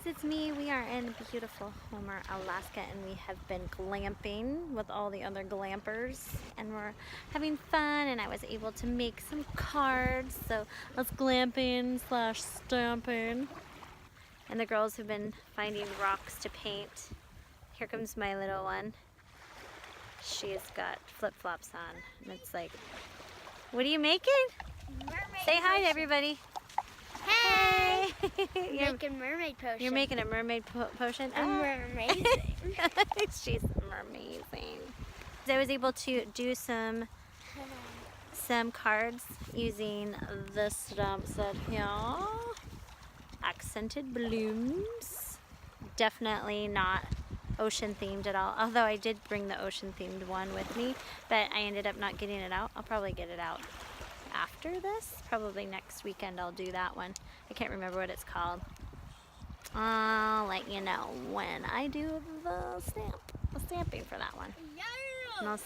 it's me. We are in beautiful Homer, Alaska, and we have been glamping with all the other glampers, and we're having fun, and I was able to make some cards, so let's glamping slash stamping. And the girls have been finding rocks to paint. Here comes my little one. She's got flip-flops on, and it's like, what are you making? Mermaid Say hi potion. to everybody. Hey! You're Making mermaid potion. You're making a mermaid potion? I'm amazing. She's amazing. I was able to do some cards using this stamp set here. Accented Blooms. Definitely not ocean themed at all. Although I did bring the ocean themed one with me, but I ended up not getting it out. I'll probably get it out after this. Probably next weekend I'll do that one. I can't remember what it's called. I'll let you know when I do the stamping for that one. And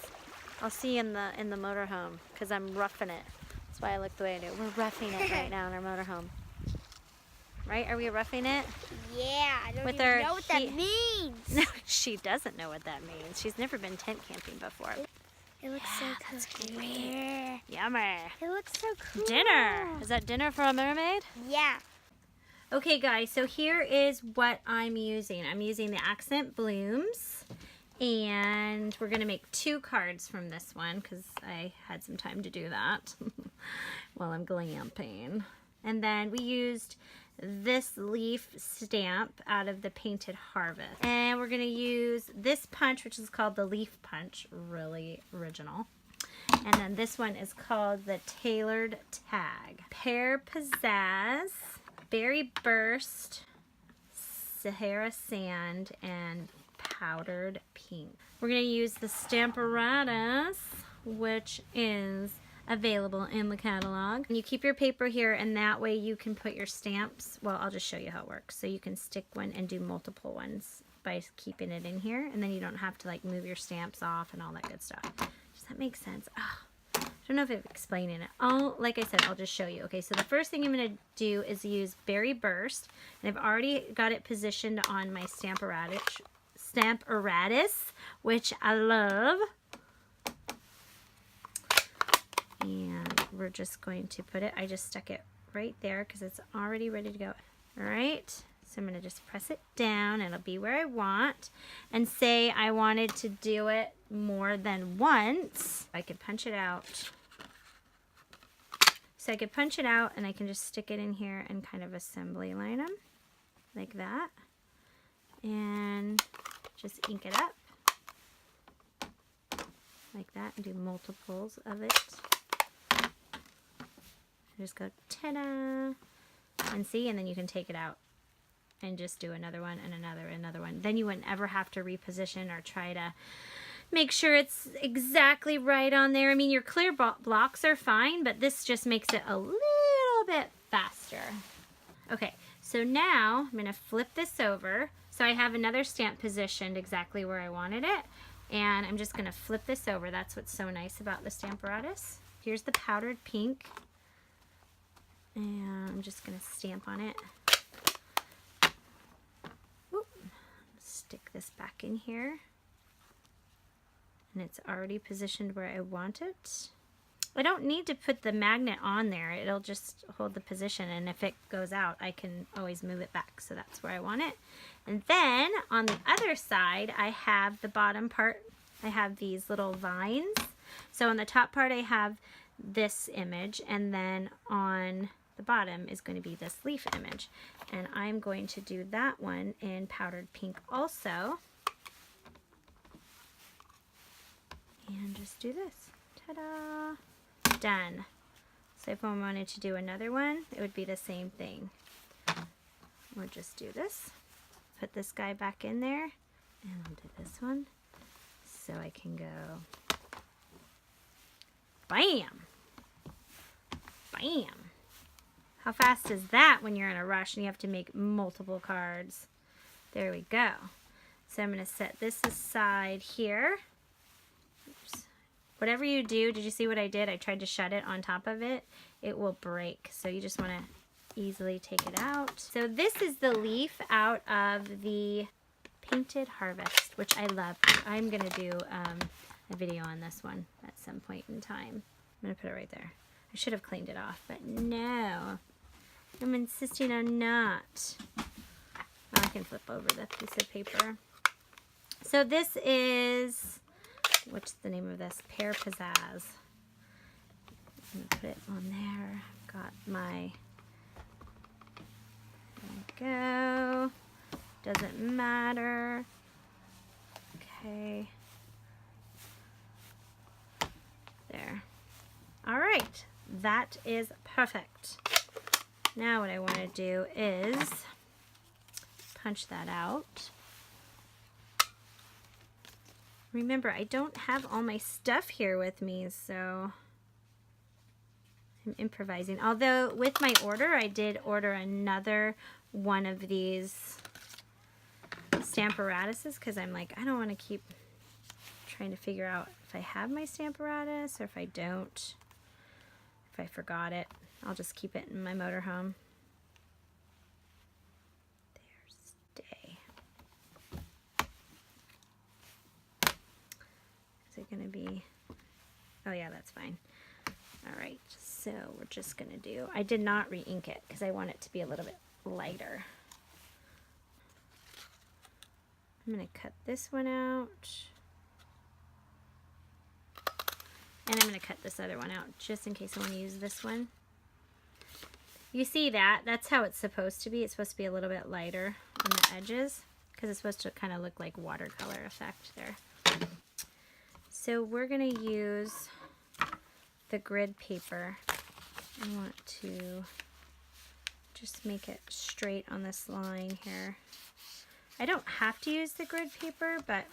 I'll see you in the motorhome, because I'm roughing it. That's why I look the way I do. We're roughing it right now in our motorhome. Right? Are we roughing it? Yeah, I don't With even our know what that means. No, she doesn't know what that means. She's never been tent camping before. It looks so cool. That's great. Yummy. It looks so cool. Dinner. Is that dinner for a mermaid? Yeah. Okay guys, so here is what I'm using. I'm using the Accent Blooms, and we're gonna make 2 cards from this one because I had some time to do that while I'm glamping. And then we used this leaf stamp out of the Painted Harvest. And we're gonna use this punch, which is called the Leaf Punch, really original. And then this one is called the Tailored Tag. Pear Pizzazz, Berry Burst, Sahara Sand, and Powdered Pink. We're gonna use the Stamparatus, which is available in the catalog. And you keep your paper here, and that way you can put your stamps. Well, I'll just show you how it works. So you can stick one and do multiple ones by keeping it in here, and then you don't have to like move your stamps off and all that good stuff. Does that make sense? Oh, I don't know if I'm explaining it. Like I said, I'll just show you. Okay, so the first thing I'm gonna do is use Berry Burst, and I've already got it positioned on my Stamparatus, which I love. And we're just going to put it, I just stuck it right there because it's already ready to go. All right, so I'm going to just press it down, and it'll be where I want. And say I wanted to do it more than once, I could punch it out. So I could punch it out, and I can just stick it in here and kind of assembly line them like that. And just ink it up like that and do multiples of it. Just go ta-da, and see, and then you can take it out and just do another one and another one. Then you wouldn't ever have to reposition or try to make sure it's exactly right on there. I mean, your clear blocks are fine, but this just makes it a little bit faster. Okay, so now I'm gonna flip this over. So I have another stamp positioned exactly where I wanted it, and I'm just gonna flip this over. That's what's so nice about the Stamparatus. Here's the powdered pink. And I'm just going to stamp on it. Oop. Stick this back in here. And it's already positioned where I want it. I don't need to put the magnet on there. It'll just hold the position. And if it goes out, I can always move it back. So that's where I want it. And then on the other side, I have the bottom part. I have these little vines. So on the top part, I have this image. And then on the bottom is going to be this leaf image, and I'm going to do that one in powdered pink also, and just do this. Ta-da! Done. So if I wanted to do another one, it would be the same thing. We'll just do this, put this guy back in there, and I'll do this one so I can go bam, bam. How fast is that when you're in a rush and you have to make multiple cards? There we go. So I'm going to set this aside here. Oops. Whatever you do, did you see what I did? I tried to shut it on top of it. It will break. So you just want to easily take it out. So this is the leaf out of the Painted Harvest, which I love. I'm gonna do a video on this one at some point in time. I'm gonna put it right there. I should have cleaned it off, but no. I'm insisting on not. I can flip over the piece of paper. So this is, what's the name of this? Pear Pizzazz. I'm gonna put it on there. Got my, there we go. Doesn't matter. Okay. There. All right, that is perfect. Now what I want to do is punch that out. Remember, I don't have all my stuff here with me, so I'm improvising. Although with my order, I did order another one of these Stamparatuses because I'm like, I don't want to keep trying to figure out if I have my Stamparatus or if I don't. If I forgot it, I'll just keep it in my motorhome. There, stay. Is it gonna be, oh yeah, that's fine. All right, so we're just gonna do, I did not re-ink it because I want it to be a little bit lighter. I'm gonna cut this one out. And I'm gonna cut this other one out just in case I wanna use this one. You see that? That's how it's supposed to be. It's supposed to be a little bit lighter on the edges because it's supposed to kind of look like watercolor effect there. So we're gonna use the grid paper. I want to just make it straight on this line here. I don't have to use the grid paper, but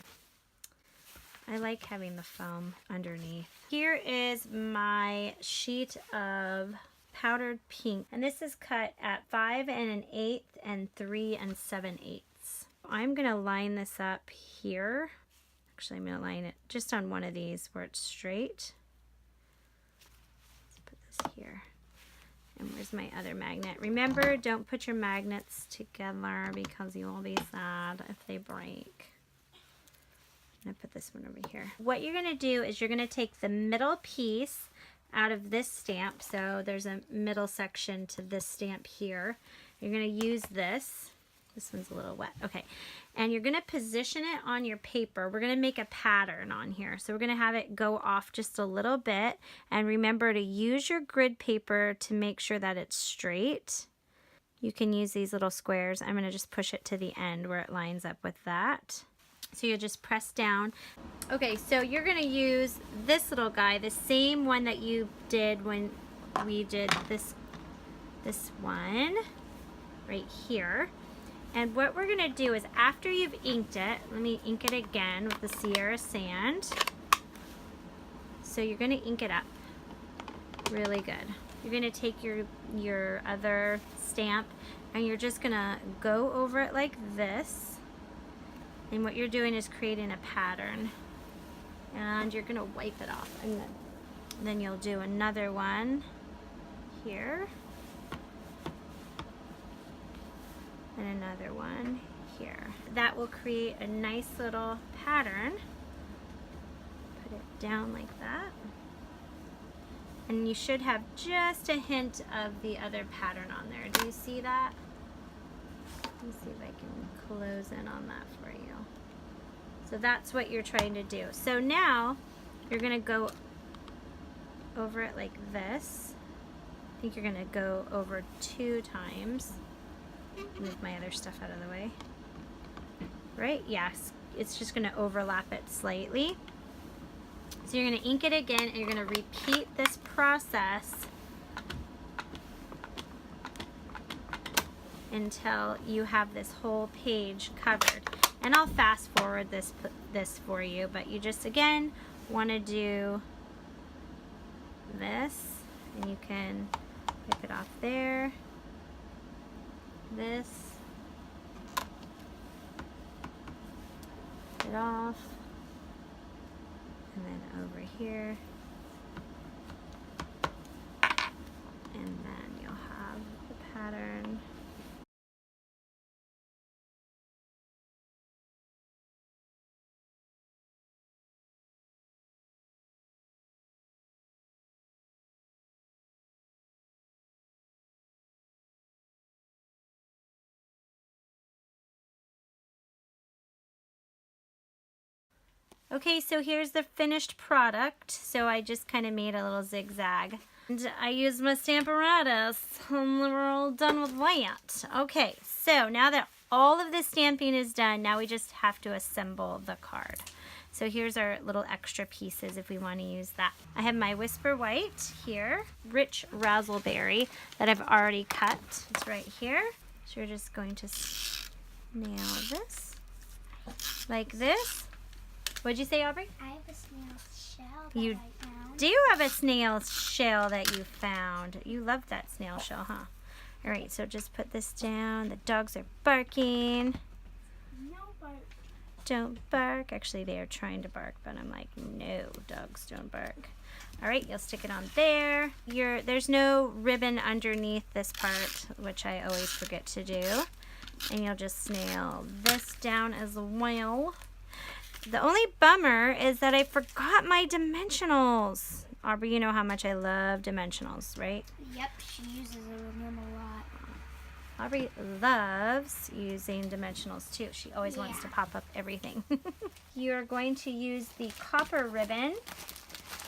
I like having the foam underneath. Here is my sheet of powdered pink, and this is cut at 5 1/8 and 3 7/8. I'm gonna line this up here. Actually, I'm gonna line it just on one of these where it's straight. Let's put this here. And where's my other magnet? Remember, don't put your magnets together because you will be sad if they break. I'm gonna put this one over here. What you're gonna do is you're gonna take the middle piece out of this stamp. So there's a middle section to this stamp here. You're gonna use this. This one's a little wet. Okay. And you're gonna position it on your paper. We're gonna make a pattern on here. So we're gonna have it go off just a little bit. And remember to use your grid paper to make sure that it's straight. You can use these little squares. I'm gonna just push it to the end where it lines up with that. So you'll just press down. Okay, so you're gonna use this little guy, the same one that you did when we did this one right here. And what we're gonna do is after you've inked it, let me ink it again with the Sierra Sand. So you're gonna ink it up really good. You're gonna take your other stamp and you're just gonna go over it like this. And what you're doing is creating a pattern. And you're gonna wipe it off. And then you'll do another one here. And another one here. That will create a nice little pattern. Put it down like that. And you should have just a hint of the other pattern on there. Do you see that? Let me see if I can close in on that for you. So that's what you're trying to do. So now you're gonna go over it like this. I think you're gonna go over 2 times. Move my other stuff out of the way. Right? Yes. It's just gonna overlap it slightly. So you're gonna ink it again and you're gonna repeat this process until you have this whole page covered. And I'll fast forward this for you, but you just again want to do this, and you can wipe it off there. This, wipe it off, and then over here, and then you'll have the pattern. Okay, so here's the finished product. So I just kind of made a little zigzag. And I used my Stamparatus, and we're all done with that. Okay, so now that all of the stamping is done, now we just have to assemble the card. So here's our little extra pieces if we want to use that. I have my Whisper White here, rich razzleberry that I've already cut. It's right here. So we're just going to nail this like this. What'd you say, Aubrey? I have a snail shell that You I found. do have a snail shell that you found. You love that snail shell, huh? All right, so just put this down. The dogs are barking. No bark. Don't bark. Actually, they are trying to bark, but I'm like, no, dogs don't bark. All right, you'll stick it on there. There's no ribbon underneath this part, which I always forget to do. And you'll just nail this down as well. The only bummer is that I forgot my dimensionals. Aubrey, you know how much I love dimensionals, right? Yep, she uses them a lot. Aubrey loves using dimensionals too. She always wants Yeah. to pop up everything. You're going to use the copper ribbon,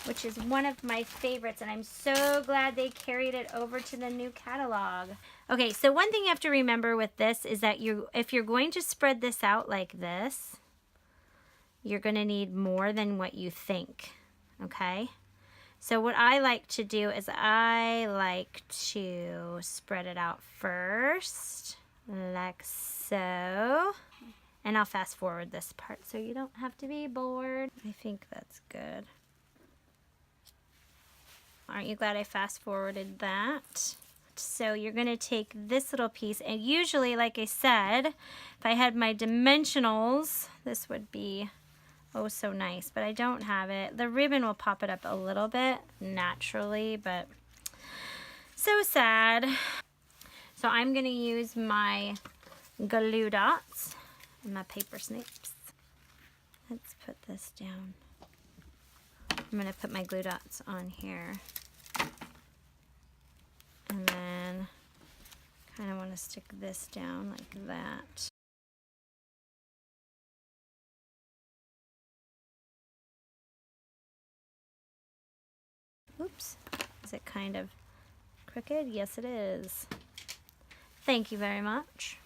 which is one of my favorites, and I'm so glad they carried it over to the new catalog. Okay, so one thing you have to remember with this is that if you're going to spread this out like this, you're going to need more than what you think, okay? So what I like to do is I like to spread it out first, like so. And I'll fast forward this part so you don't have to be bored. I think that's good. Aren't you glad I fast forwarded that? So you're going to take this little piece, and usually, like I said, if I had my dimensionals, this would be oh so nice, but I don't have it. The ribbon will pop it up a little bit naturally, but so sad. So I'm going to use my glue dots and my paper snips. Let's put this down. I'm going to put my glue dots on here. And then kind of want to stick this down like that. Oops, is it kind of crooked? Yes, it is. Thank you very much.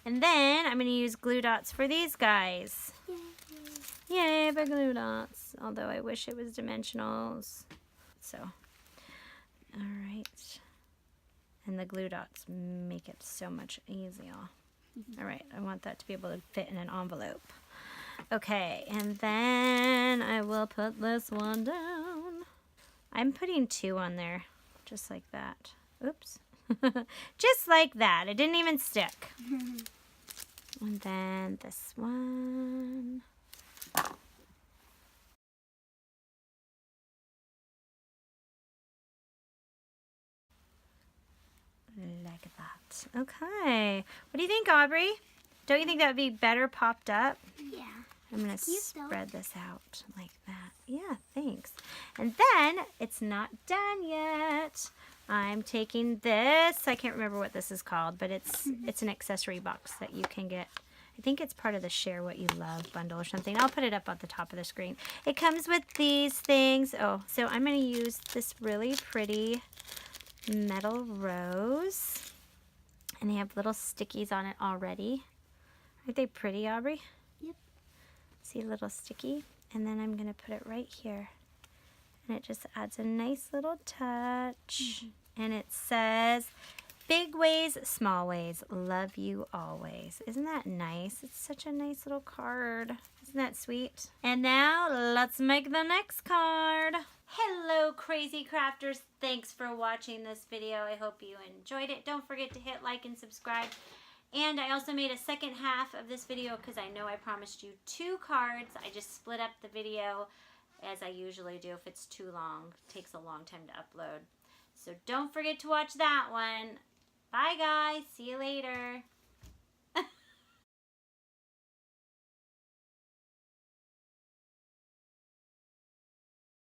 And then I'm going to use glue dots for these guys. Yay, for glue dots. Although I wish it was dimensionals. So, all right. And the glue dots make it so much easier. All right, I want that to be able to fit in an envelope. Okay, and then I will put this one down. I'm putting 2 on there, just like that. Oops. Just like that. It didn't even stick. And then this one. Like that. Okay. What do you think, Aubrey? Don't you think that would be better popped up? Yeah. I'm going to Cute, though. spread this out like that. Yeah, thanks. And then it's not done yet. I'm taking this. I can't remember what this is called, but it's an accessory box that you can get. I think it's part of the Share What You Love bundle or something. I'll put it up at the top of the screen. It comes with these things. Oh, so I'm going to use this really pretty metal rose. And they have little stickies on it already. Aren't they pretty, Aubrey? Yep. See, a little sticky. And then I'm going to put it right here. And it just adds a nice little touch. And it says, big ways, small ways, love you always. Isn't that nice? It's such a nice little card. Isn't that sweet? And now let's make the next card. Hello, crazy crafters. Thanks for watching this video. I hope you enjoyed it. Don't forget to hit like and subscribe. And I also made a second half of this video because I know I promised you 2 cards. I just split up the video as I usually do. If it's too long, it takes a long time to upload. So don't forget to watch that one. Bye guys, see you later.